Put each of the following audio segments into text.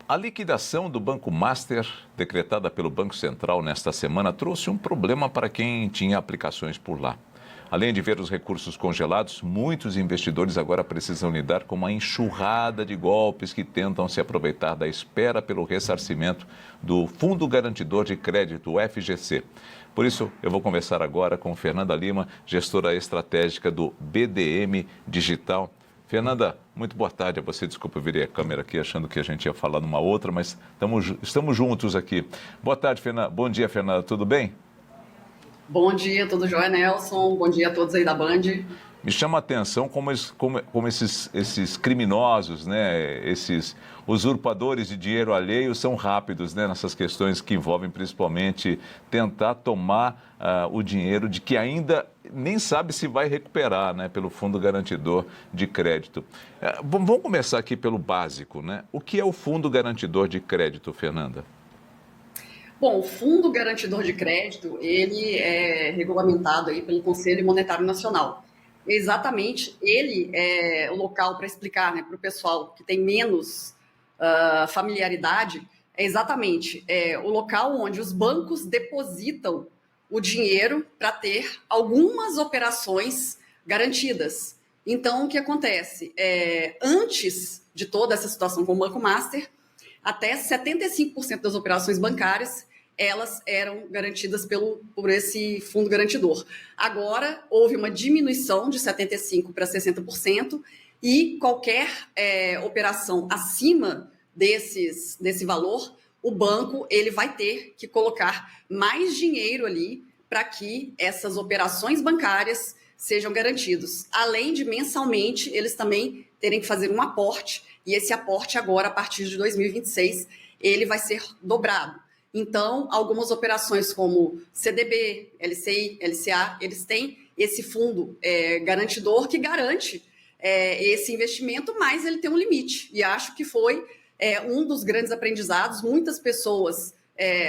A liquidação do Banco Master, decretada pelo Banco Central nesta semana, trouxe um problema para quem tinha aplicações por lá. Além de ver os recursos congelados, muitos investidores agora precisam lidar com uma enxurrada de golpes que tentam se aproveitar da espera pelo ressarcimento do Fundo Garantidor de Crédito, o FGC. Por isso, eu vou conversar agora com Fernanda Lima, gestora estratégica do BDM Digital. Fernanda, muito boa tarde a você. Desculpa, eu virei a câmera aqui achando que a gente ia falar numa outra, mas estamos juntos aqui. Boa tarde, Fernanda. Bom dia, Fernanda. Tudo bem? Bom dia, tudo jóia, Nelson? Bom dia a todos aí da Band. Me chama a atenção como esses criminosos, né, esses usurpadores de dinheiro alheio são rápidos, né, nessas questões que envolvem principalmente tentar tomar o dinheiro de que ainda nem sabe se vai recuperar, né, pelo Fundo Garantidor de Crédito. Vamos começar aqui pelo básico, né? O que é o Fundo Garantidor de Crédito, Fernanda? Bom, o Fundo Garantidor de Crédito, ele é regulamentado aí pelo Conselho Monetário Nacional. Exatamente, ele é o local para explicar, né, para o pessoal que tem menos familiaridade, é exatamente o local onde os bancos depositam o dinheiro para ter algumas operações garantidas. Então, o que acontece? Antes de toda essa situação com o Banco Master, até 75% das operações bancárias, elas eram garantidas por esse fundo garantidor. Agora, houve uma diminuição de 75% para 60% e qualquer operação acima desse valor, o banco ele vai ter que colocar mais dinheiro ali para que essas operações bancárias sejam garantidos. Além de, mensalmente, eles também terem que fazer um aporte, e esse aporte agora, a partir de 2026, ele vai ser dobrado. Então, algumas operações como CDB, LCI, LCA, eles têm esse fundo garantidor que garante esse investimento, mas ele tem um limite. E acho que foi um dos grandes aprendizados. Muitas pessoas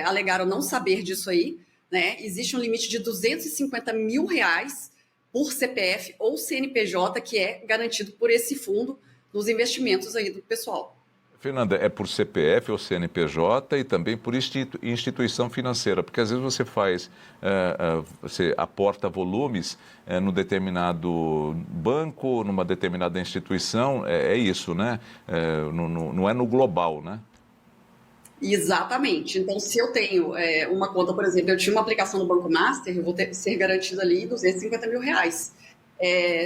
alegaram não saber disso aí, né? Existe um limite de R$250 mil por CPF ou CNPJ que é garantido por esse fundo nos investimentos aí do pessoal. Fernanda, é por CPF ou CNPJ e também por instituição financeira, porque às vezes você aporta volumes num determinado banco, numa determinada instituição, é isso, né? Não é no global, né? Exatamente. Então, se eu tenho uma conta, por exemplo, eu tinha uma aplicação no Banco Master, eu vou ser garantido ali R$250 mil.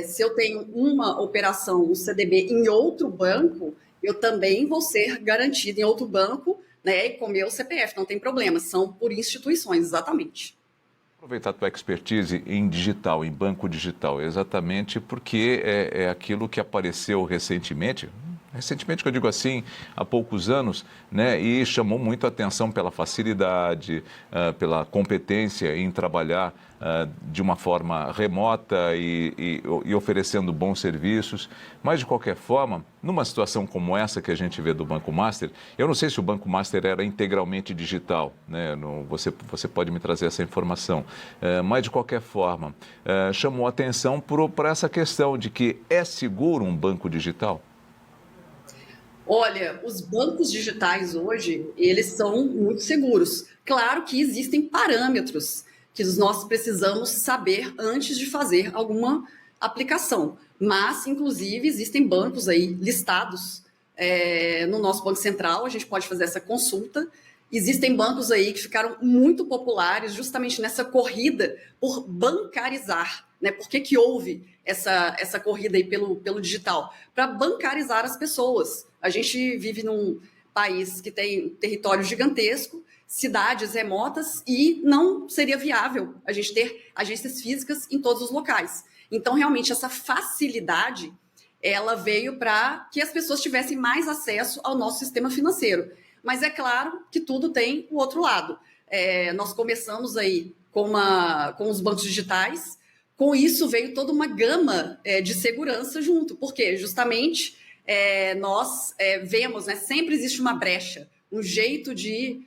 Se eu tenho uma operação, um CDB em outro banco, eu também vou ser garantido em outro banco, né, com meu CPF, não tem problema, são por instituições, exatamente. Aproveitar a tua expertise em digital, em banco digital, exatamente porque é aquilo que apareceu recentemente que eu digo assim, há poucos anos, né, e chamou muito a atenção pela facilidade, pela competência em trabalhar de uma forma remota e oferecendo bons serviços. Mas, de qualquer forma, numa situação como essa que a gente vê do Banco Master, eu não sei se o Banco Master era integralmente digital, né, você pode me trazer essa informação, mas, de qualquer forma, chamou a atenção para essa questão de que é seguro um banco digital? Olha, os bancos digitais hoje, eles são muito seguros. Claro que existem parâmetros que nós precisamos saber antes de fazer alguma aplicação. Mas, inclusive, existem bancos aí listados no nosso Banco Central, a gente pode fazer essa consulta. Existem bancos aí que ficaram muito populares justamente nessa corrida por bancarizar, né? Por que houve essa corrida aí pelo digital? Para bancarizar as pessoas. A gente vive num país que tem um território gigantesco, cidades remotas, e não seria viável a gente ter agências físicas em todos os locais. Então, realmente, essa facilidade, ela veio para que as pessoas tivessem mais acesso ao nosso sistema financeiro. Mas é claro que tudo tem o outro lado. Nós começamos aí com os bancos digitais, com isso veio toda uma gama de segurança junto, porque justamente nós vemos, né, sempre existe uma brecha, um jeito de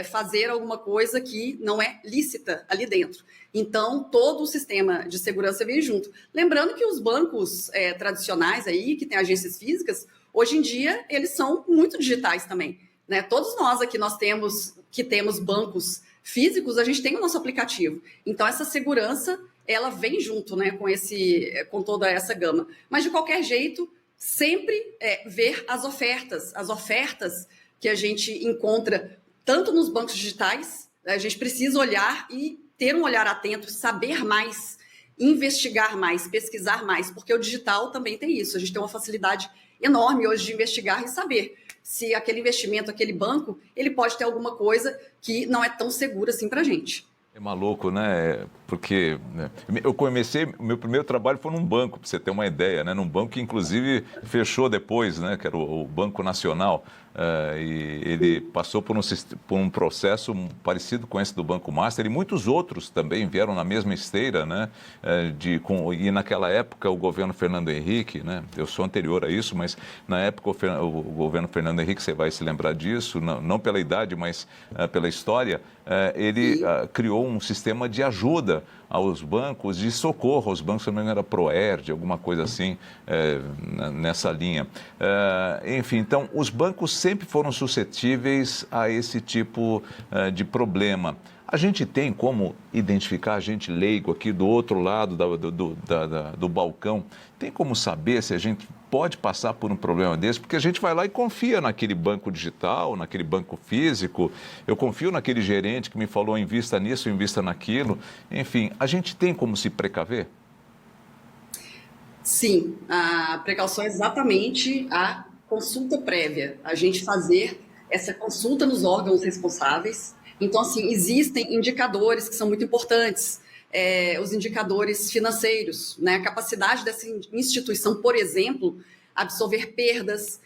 fazer alguma coisa que não é lícita ali dentro. Então, todo o sistema de segurança vem junto. Lembrando que os bancos tradicionais aí, que têm agências físicas, hoje em dia, eles são muito digitais também. né? Todos nós aqui que temos bancos físicos, a gente tem o nosso aplicativo. Então, essa segurança, ela vem junto, né, com toda essa gama. Mas, de qualquer jeito, sempre ver as ofertas que a gente encontra tanto nos bancos digitais, a gente precisa olhar e ter um olhar atento, saber mais, investigar mais, pesquisar mais, porque o digital também tem isso. A gente tem uma facilidade enorme hoje de investigar e saber se aquele investimento, aquele banco, ele pode ter alguma coisa que não é tão segura assim para a gente. É maluco, né? Porque né, eu comecei, o meu primeiro trabalho foi num banco, para você ter uma ideia, né? Num banco que inclusive fechou depois, né? Que era o Banco Nacional. E ele passou por um processo parecido com esse do Banco Master, e muitos outros também vieram na mesma esteira, né? E naquela época o governo Fernando Henrique, né? Eu sou anterior a isso, mas na época o governo Fernando Henrique, você vai se lembrar disso, não pela idade, mas pela história, ele criou um sistema de ajuda aos bancos, de socorro aos bancos, se não me engano era Proerd, alguma coisa assim, nessa linha. Enfim, então, os bancos sempre foram suscetíveis a esse tipo de problema. A gente tem como identificar, a gente leigo aqui do outro lado do balcão, tem como saber se a gente pode passar por um problema desse? Porque a gente vai lá e confia naquele banco digital, naquele banco físico, eu confio naquele gerente que me falou invista nisso, invista naquilo. Enfim, a gente tem como se precaver? Sim, a precaução é exatamente a consulta prévia, a gente fazer essa consulta nos órgãos responsáveis. Então, assim, existem indicadores que são muito importantes, os indicadores financeiros, né? A capacidade dessa instituição, por exemplo, absorver perdas,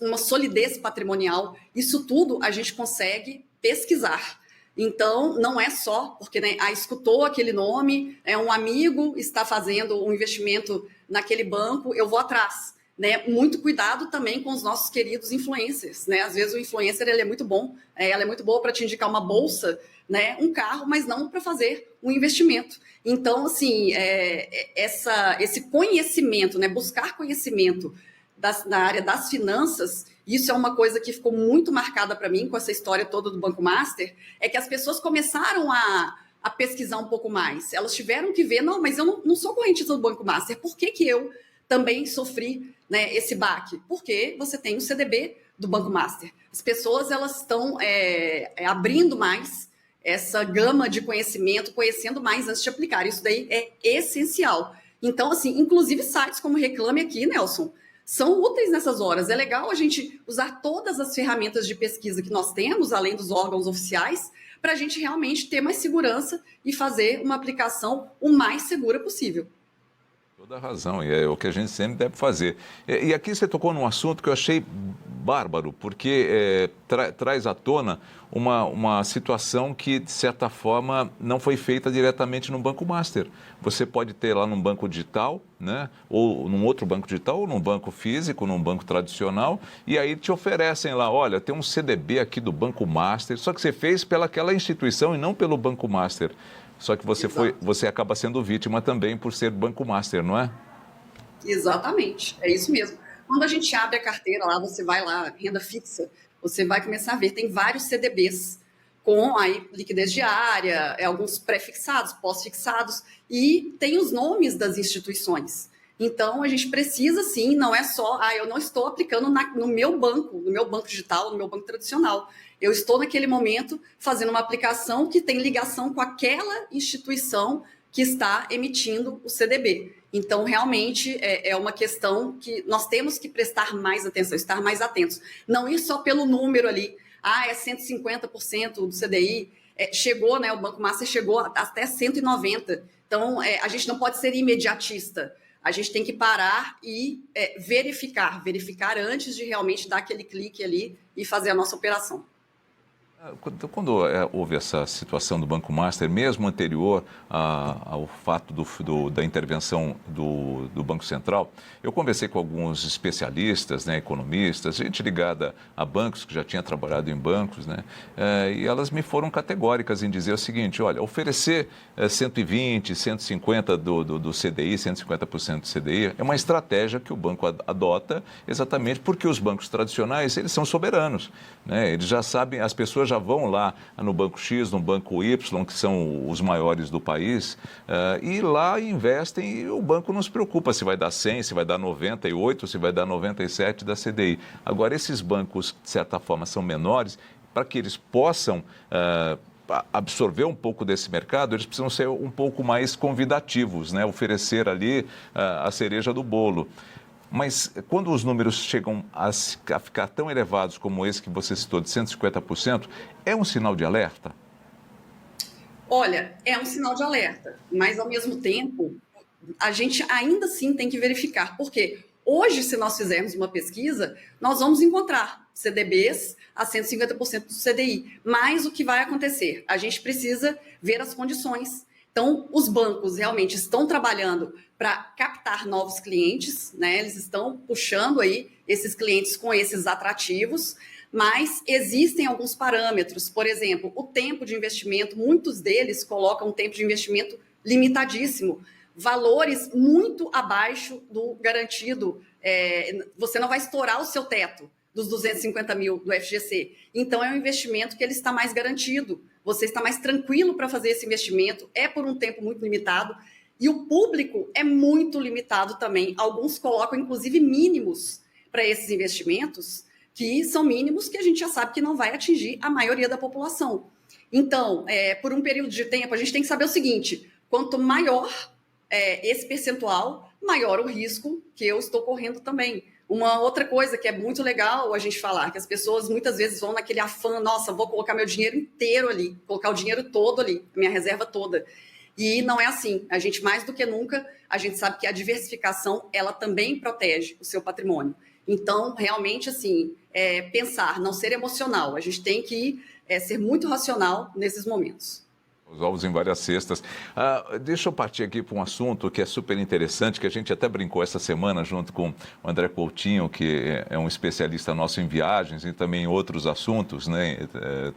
uma solidez patrimonial, isso tudo a gente consegue pesquisar. Então, não é só porque né, escutou aquele nome, um amigo está fazendo um investimento naquele banco, eu vou atrás. Né? Muito cuidado também com os nossos queridos influencers. Né? Às vezes o influencer ele é muito bom, ela é muito boa para te indicar uma bolsa, né? Um carro, mas não para fazer um investimento. Então, assim, esse conhecimento, né? Buscar conhecimento na área das finanças, isso é uma coisa que ficou muito marcada para mim com essa história toda do Banco Master, é que as pessoas começaram a pesquisar um pouco mais. Elas tiveram que ver, não, mas eu não sou correntista do Banco Master, por que eu também sofri, né, esse baque? Porque você tem o CDB do Banco Master. As pessoas elas estão abrindo mais essa gama de conhecimento, conhecendo mais antes de aplicar. Isso daí é essencial. Então, assim, inclusive sites como Reclame Aqui, Nelson, são úteis nessas horas. É legal a gente usar todas as ferramentas de pesquisa que nós temos, além dos órgãos oficiais, para a gente realmente ter mais segurança e fazer uma aplicação o mais segura possível. Toda razão, e é o que a gente sempre deve fazer. E aqui você tocou num assunto que eu achei bárbaro, porque traz à tona uma situação que, de certa forma, não foi feita diretamente no Banco Master. Você pode ter lá num banco digital, né? Ou num outro banco digital, ou num banco físico, num banco tradicional, e aí te oferecem lá, olha, tem um CDB aqui do Banco Master, só que você fez pelaquela instituição e não pelo Banco Master. Só que você acaba sendo vítima também por ser Banco Master, não é? Exatamente, é isso mesmo. Quando a gente abre a carteira lá, você vai lá, renda fixa, você vai começar a ver, tem vários CDBs com aí liquidez diária, alguns pré-fixados, pós-fixados, e tem os nomes das instituições. Então, a gente precisa, sim, não é só, eu não estou aplicando no meu banco digital, no meu banco tradicional. Eu estou, naquele momento, fazendo uma aplicação que tem ligação com aquela instituição que está emitindo o CDB. Então, realmente, é uma questão que nós temos que prestar mais atenção, estar mais atentos. Não ir só pelo número ali, é 150% do CDI, chegou, né, o Banco Master chegou até 190%. Então, a gente não pode ser imediatista. A gente tem que parar e verificar antes de realmente dar aquele clique ali e fazer a nossa operação. Quando houve essa situação do Banco Master, mesmo anterior ao fato da intervenção do Banco Central, eu conversei com alguns especialistas, né, economistas, gente ligada a bancos, que já tinha trabalhado em bancos, né, e elas me foram categóricas em dizer o seguinte: olha, oferecer 120, 150 do CDI, 150% do CDI, é uma estratégia que o banco adota exatamente porque os bancos tradicionais, eles são soberanos, né, eles já sabem, as pessoas já vão lá no banco X, no banco Y, que são os maiores do país, e lá investem e o banco não se preocupa se vai dar 100, se vai dar 98, se vai dar 97 da CDI. Agora, esses bancos, de certa forma, são menores, para que eles possam absorver um pouco desse mercado, eles precisam ser um pouco mais convidativos, né? Oferecer ali a cereja do bolo. Mas quando os números chegam a ficar tão elevados como esse que você citou, de 150%, é um sinal de alerta? Olha, é um sinal de alerta, mas ao mesmo tempo, a gente ainda assim tem que verificar. Por quê? Hoje, se nós fizermos uma pesquisa, nós vamos encontrar CDBs a 150% do CDI. Mas o que vai acontecer? A gente precisa ver as condições. Então, os bancos realmente estão trabalhando para captar novos clientes, né? Eles estão puxando aí esses clientes com esses atrativos, mas existem alguns parâmetros. Por exemplo, o tempo de investimento, muitos deles colocam um tempo de investimento limitadíssimo, valores muito abaixo do garantido. Você não vai estourar o seu teto dos 250 mil do FGC. Então, é um investimento que ele está mais garantido. Você está mais tranquilo para fazer esse investimento, é por um tempo muito limitado. E o público é muito limitado também. Alguns colocam, inclusive, mínimos para esses investimentos, que são mínimos que a gente já sabe que não vai atingir a maioria da população. Então, por um período de tempo, a gente tem que saber o seguinte: quanto maior esse percentual, maior o risco que eu estou correndo também. Uma outra coisa que é muito legal a gente falar, que as pessoas muitas vezes vão naquele afã: nossa, vou colocar meu dinheiro inteiro ali, colocar o dinheiro todo ali, minha reserva toda. E não é assim. A gente, mais do que nunca, a gente sabe que a diversificação, ela também protege o seu patrimônio. Então, realmente, assim, pensar, não ser emocional. A gente tem que ser muito racional nesses momentos. Os ovos em várias cestas. Deixa eu partir aqui para um assunto que é super interessante, que a gente até brincou essa semana junto com o André Coutinho, que é um especialista nosso em viagens e também em outros assuntos, né,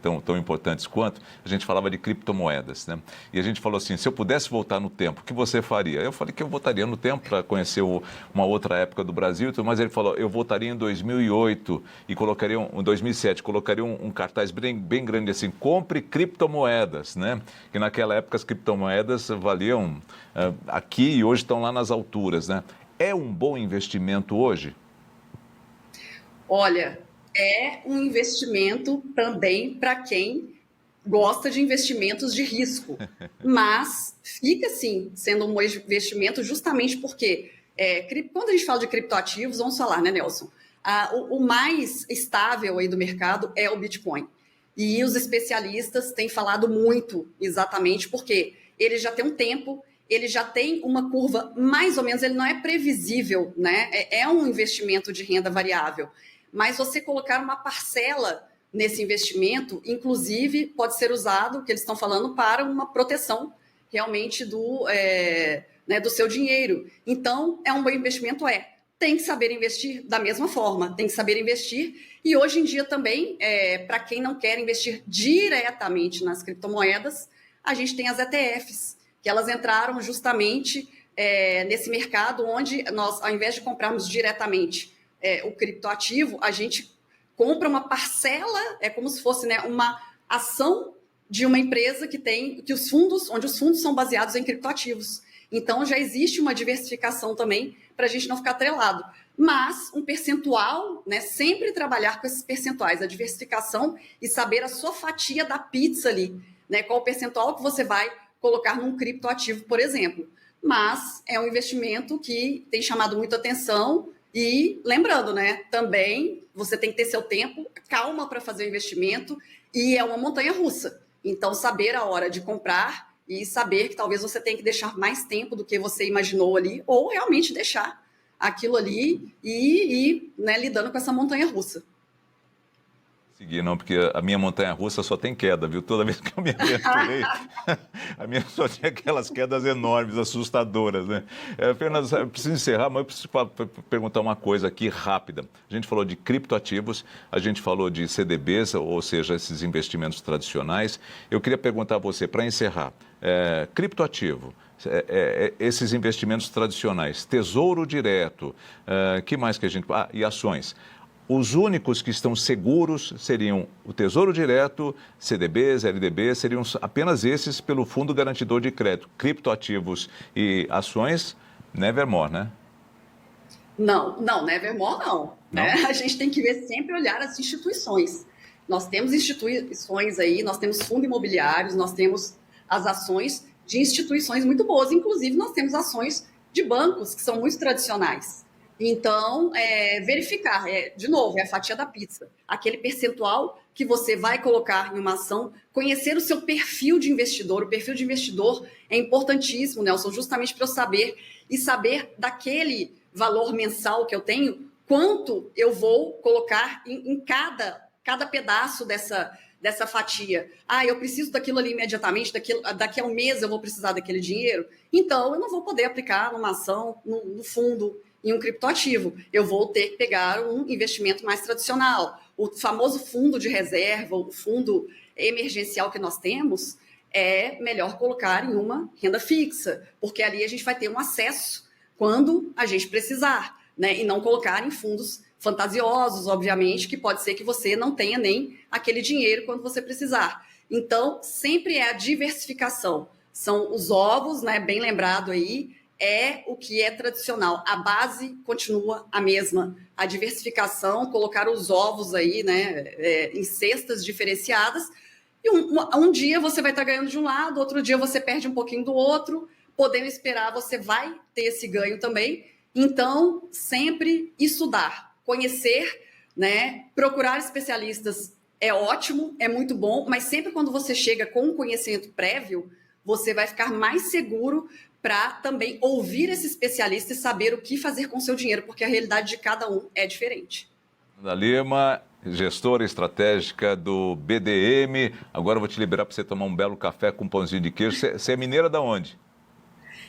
tão importantes quanto. A gente falava de criptomoedas, né? E a gente falou assim: se eu pudesse voltar no tempo, o que você faria? Eu falei que eu voltaria no tempo para conhecer uma outra época do Brasil, mas ele falou: eu voltaria em 2008 e colocaria, em 2007, colocaria um cartaz bem grande assim: compre criptomoedas, né? Que naquela época as criptomoedas valiam aqui e hoje estão lá nas alturas, né? É um bom investimento hoje? Olha, é um investimento também para quem gosta de investimentos de risco, mas fica assim, sendo um investimento justamente porque quando a gente fala de criptoativos, vamos falar, né, Nelson? O mais estável aí do mercado é o Bitcoin. E os especialistas têm falado muito exatamente porque ele já tem um tempo, ele já tem uma curva mais ou menos, ele não é previsível, né? É um investimento de renda variável. Mas você colocar uma parcela nesse investimento, inclusive, pode ser usado, que eles estão falando, para uma proteção realmente do seu dinheiro. Então, é um bom investimento? Tem que saber investir da mesma forma, tem que saber investir. E hoje em dia também, para quem não quer investir diretamente nas criptomoedas, a gente tem as ETFs, que elas entraram justamente nesse mercado onde nós, ao invés de comprarmos diretamente o criptoativo, a gente compra uma parcela, é como se fosse, né, uma ação de uma empresa onde os fundos são baseados em criptoativos. Então, já existe uma diversificação também para a gente não ficar atrelado. Mas um percentual, né, sempre trabalhar com esses percentuais, a diversificação e saber a sua fatia da pizza ali, né, qual o percentual que você vai colocar num criptoativo, por exemplo. Mas é um investimento que tem chamado muita atenção e, lembrando, né, também você tem que ter seu tempo, calma para fazer o investimento e é uma montanha russa. Então, saber a hora de comprar e saber que talvez você tenha que deixar mais tempo do que você imaginou ali, ou realmente deixar aquilo ali e né, lidando com essa montanha russa. Seguir, não, porque a minha montanha-russa só tem queda, viu? Toda vez que eu me aventurei, a minha só tinha aquelas quedas enormes, assustadoras, né? Fernando, eu preciso encerrar, mas eu preciso perguntar uma coisa aqui rápida. A gente falou de criptoativos, a gente falou de CDBs, ou seja, esses investimentos tradicionais. Eu queria perguntar a você, para encerrar, criptoativo, esses investimentos tradicionais, tesouro direto, que mais que a gente... e ações. Os únicos que estão seguros seriam o Tesouro Direto, CDBs, LDBs, seriam apenas esses pelo Fundo Garantidor de Crédito. Criptoativos e ações, nevermore, né? Não, nevermore não. Né? A gente tem que ver sempre olhar as instituições. Nós temos instituições aí, nós temos fundos imobiliários, nós temos as ações de instituições muito boas, inclusive nós temos ações de bancos que são muito tradicionais. Então, verificar, de novo, é a fatia da pizza. Aquele percentual que você vai colocar em uma ação, conhecer o seu perfil de investidor. O perfil de investidor é importantíssimo, Nelson, justamente para eu saber daquele valor mensal que eu tenho, quanto eu vou colocar em cada pedaço dessa fatia. Eu preciso daquilo ali imediatamente, daqui a um mês eu vou precisar daquele dinheiro. Então, eu não vou poder aplicar numa ação, no fundo, em um criptoativo. Eu vou ter que pegar um investimento mais tradicional. O famoso fundo de reserva, o fundo emergencial que nós temos, é melhor colocar em uma renda fixa, porque ali a gente vai ter um acesso quando a gente precisar, né? E não colocar em fundos fantasiosos, obviamente, que pode ser que você não tenha nem aquele dinheiro quando você precisar. Então, sempre é a diversificação. São os ovos, né? Bem lembrado aí, é o que é tradicional. A base continua a mesma. A diversificação, colocar os ovos aí, né, em cestas diferenciadas. E um dia você vai estar ganhando de um lado, outro dia você perde um pouquinho do outro. Podendo esperar, você vai ter esse ganho também. Então, sempre estudar, conhecer, né, procurar especialistas é ótimo, é muito bom, mas sempre quando você chega com um conhecimento prévio, você vai ficar mais seguro para também ouvir esse especialista e saber o que fazer com o seu dinheiro, porque a realidade de cada um é diferente. Ana Lima, gestora estratégica do BDM. Agora eu vou te liberar para você tomar um belo café com um pãozinho de queijo. Você é mineira de onde?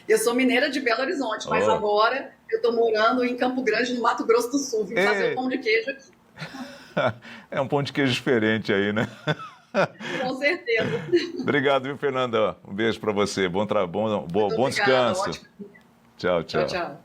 Eu sou mineira de Belo Horizonte, mas agora eu estou morando em Campo Grande, no Mato Grosso do Sul. Vim fazer o pão de queijo aqui. É um pão de queijo diferente aí, né? Com certeza. Obrigado, viu, Fernanda? Um beijo para você. Bom descanso. Ótimo. Tchau. Tchau.